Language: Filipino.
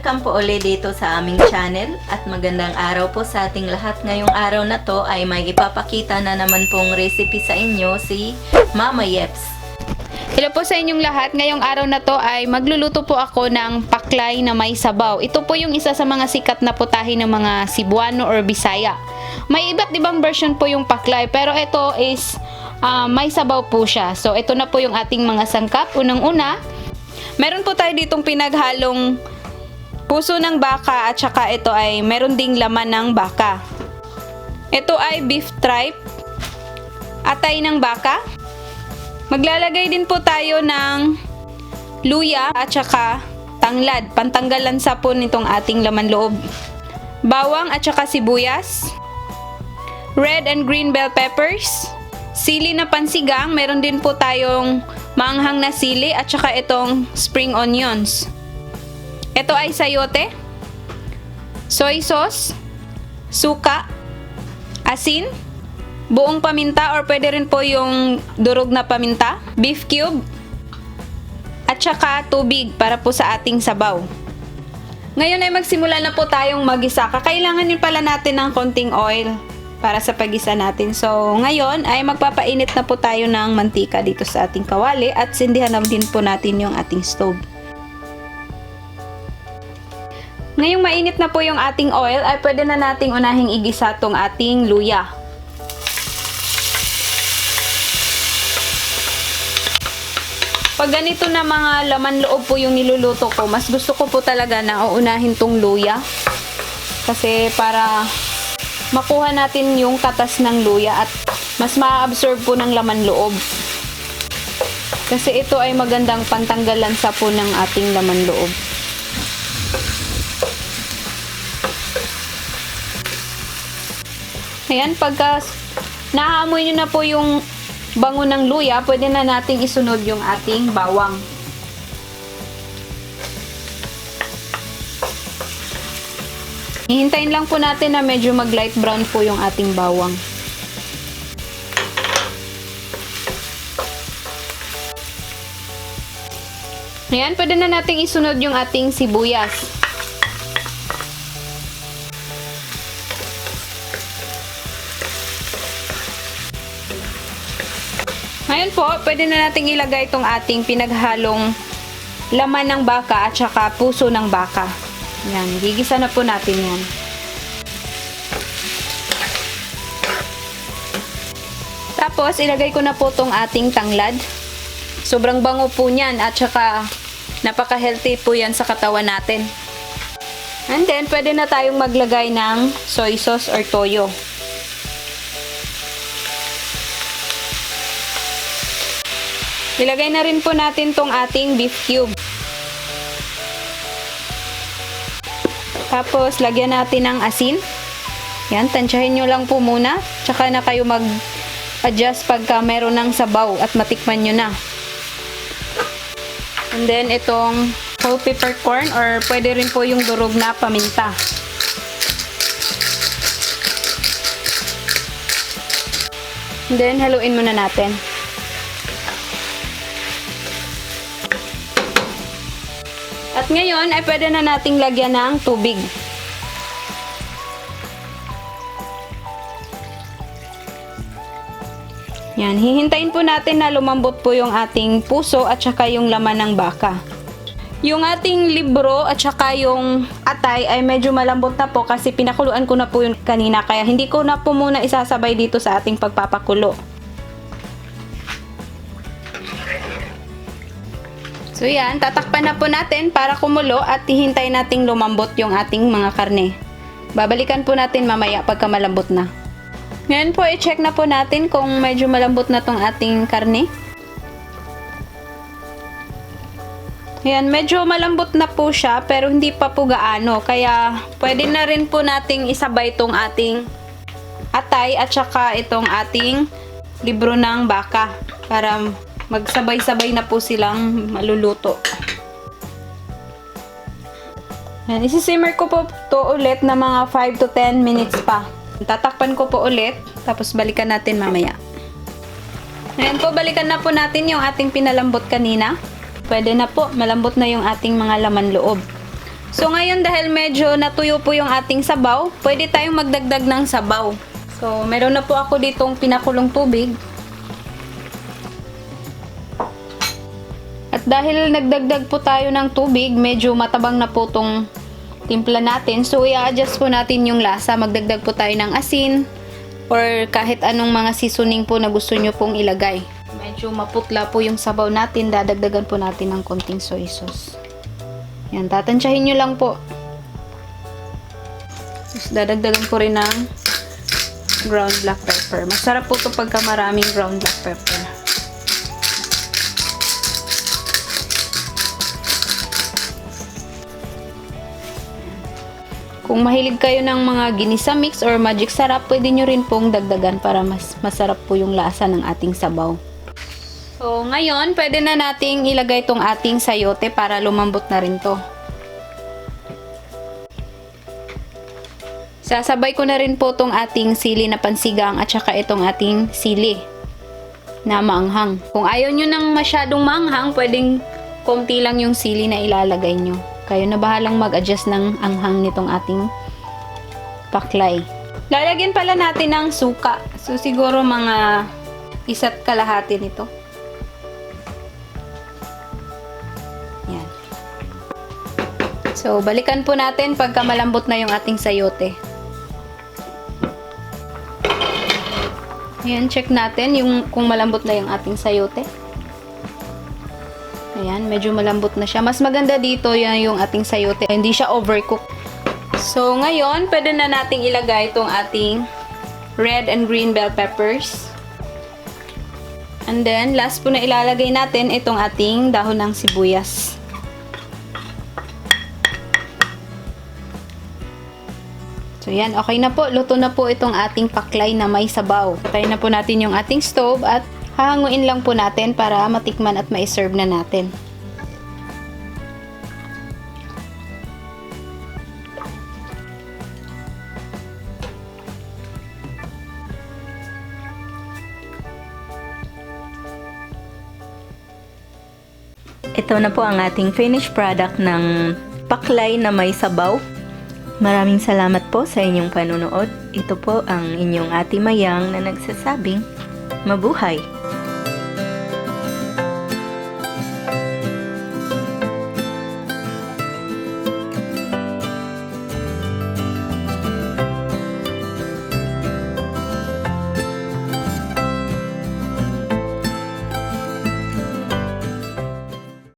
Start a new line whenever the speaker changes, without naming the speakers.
Welcome po ulit dito sa aming channel at magandang araw po sa ating lahat. Ngayong araw na to ay may ipapakita na naman pong recipe sa inyo si Mama Yeps.
Hello po sa inyong lahat. Ngayong araw na to ay magluluto po ako ng paklay na may sabaw. Ito po yung isa sa mga sikat na putahe ng mga Cebuano or Bisaya. May iba't ibang version po yung paklay pero ito is may sabaw po siya. So ito na po yung ating mga sangkap. Unang-una, meron po tayo ditong pinaghalong puso ng baka at saka ito ay meron ding laman ng baka. Ito ay beef tripe, atay ng baka. Maglalagay din po tayo ng luya at saka tanglad, pantanggalan sa po nitong ating laman loob. Bawang at saka sibuyas, red and green bell peppers, sili na pansigang, meron din po tayong maanghang na sili at saka itong spring onions. Ito ay sayote, soy sauce, suka, asin, buong paminta or pwede rin po yung durog na paminta, beef cube, at saka tubig para po sa ating sabaw. Ngayon ay magsimula na po tayong magisa. Kakailangan din pala natin ng konting oil para sa pagisa natin. So, ngayon ay magpapainit na po tayo ng mantika dito sa ating kawali at sindihan na din po natin yung ating stove. Ngayong mainit na po yung ating oil, ay pwede na nating unahing igisa tong ating luya. Pag ganito na mga laman loob po yung niluluto ko, mas gusto ko po talaga na uunahin tong luya. Kasi para makuha natin yung katas ng luya at mas ma-absorb po ng laman loob. Kasi ito ay magandang pantanggalan sa po ng ating laman loob. Ayan, pagka naaamoy nyo na po yung bango ng luya, pwede na nating isunod yung ating bawang. Hihintayin lang po natin na medyo mag light brown po yung ating bawang. Ayan, pwede na nating isunod yung ating sibuyas. Ngayon po, pwede na nating ilagay itong ating pinaghalong laman ng baka at saka puso ng baka. Yan, gigisa na po natin yan. Tapos, ilagay ko na po itong ating tanglad. Sobrang bango po niyan at saka napaka-healthy po yan sa katawan natin. And then, pwede na tayong maglagay ng soy sauce or toyo. Ilagay na rin po natin tong ating beef cube. Tapos, lagyan natin ng asin. Yan, tansyahin nyo lang po muna. Tsaka na kayo mag-adjust pagka meron ng sabaw at matikman nyo na. And then, itong whole peppercorn or pwede rin po yung durog na paminta. And then, haluin muna natin. At ngayon ay pwede na nating lagyan ng tubig. Yan, hihintayin po natin na lumambot po yung ating puso at saka yung laman ng baka. Yung ating libro at saka yung atay ay medyo malambot na po kasi pinakuluan ko na po yun kanina kaya hindi ko na po muna isasabay dito sa ating pagpapakulo. So yan, tatakpan na po natin para kumulo at hihintay nating lumambot yung ating mga karne. Babalikan po natin mamaya pagka malambot na. Ngayon po, i-check na po natin kung medyo malambot na tong ating karne. Ayan, medyo malambot na po siya pero hindi pa po gaano. Kaya pwede na rin po nating isabay itong ating atay at saka itong ating libro ng baka para magsabay-sabay na po silang maluluto. Yan, isisimmer ko po to ulit na mga 5 to 10 minutes pa. Tatakpan ko po ulit, tapos balikan natin mamaya. Ngayon po, balikan na po natin yung ating pinalambot kanina. Pwede na po, malambot na yung ating mga laman loob. So ngayon dahil medyo natuyo po yung ating sabaw, pwede tayong magdagdag ng sabaw. So meron na po ako ditong pinakulong tubig. At dahil nagdagdag po tayo ng tubig, medyo matabang na po tong timpla natin. So i-adjust po natin yung lasa. Magdagdag po tayo ng asin or kahit anong mga seasoning po na gusto nyo pong ilagay. Medyo maputla po yung sabaw natin, dadagdagan po natin ng konting soy sauce. Yan, tatansyahin nyo lang po. Tapos dadagdagan ko rin ng ground black pepper. Masarap po ito pagka maraming ground black pepper. Kung mahilig kayo ng mga ginisa mix or magic sarap, pwede nyo rin pong dagdagan para mas masarap po yung lasa ng ating sabaw. So, ngayon, pwede na nating ilagay itong ating sayote para lumambot na rin to. Sasabay ko na rin po itong ating sili na pansigang at saka itong ating sili na maanghang. Kung ayaw nyo ng masyadong maanghang, pwedeng konti lang yung sili na ilalagay nyo. Kayo na bahalang mag-adjust ng anghang nitong ating paklay. Lalagyan pala natin ng suka. So, siguro mga 1 kalahati nito. Yan. So, balikan po natin pagka malambot na yung ating sayote. Ayan, check natin kung malambot na yung ating sayote. Ayan, medyo malambot na siya. Mas maganda dito yan yung ating sayote. Hindi siya overcooked. So, ngayon, pwede na nating ilagay itong ating red and green bell peppers. And then, last po na ilalagay natin itong ating dahon ng sibuyas. So, yan. Okay na po. Luto na po itong ating paklay na may sabaw. Patayin na po natin yung ating stove at hahanguin lang po natin para matikman at ma-serve na natin.
Ito na po ang ating finished product ng paklay na may sabaw. Maraming salamat po sa inyong panunood. Ito po ang inyong Ate Mayang na nagsasabing, mabuhay!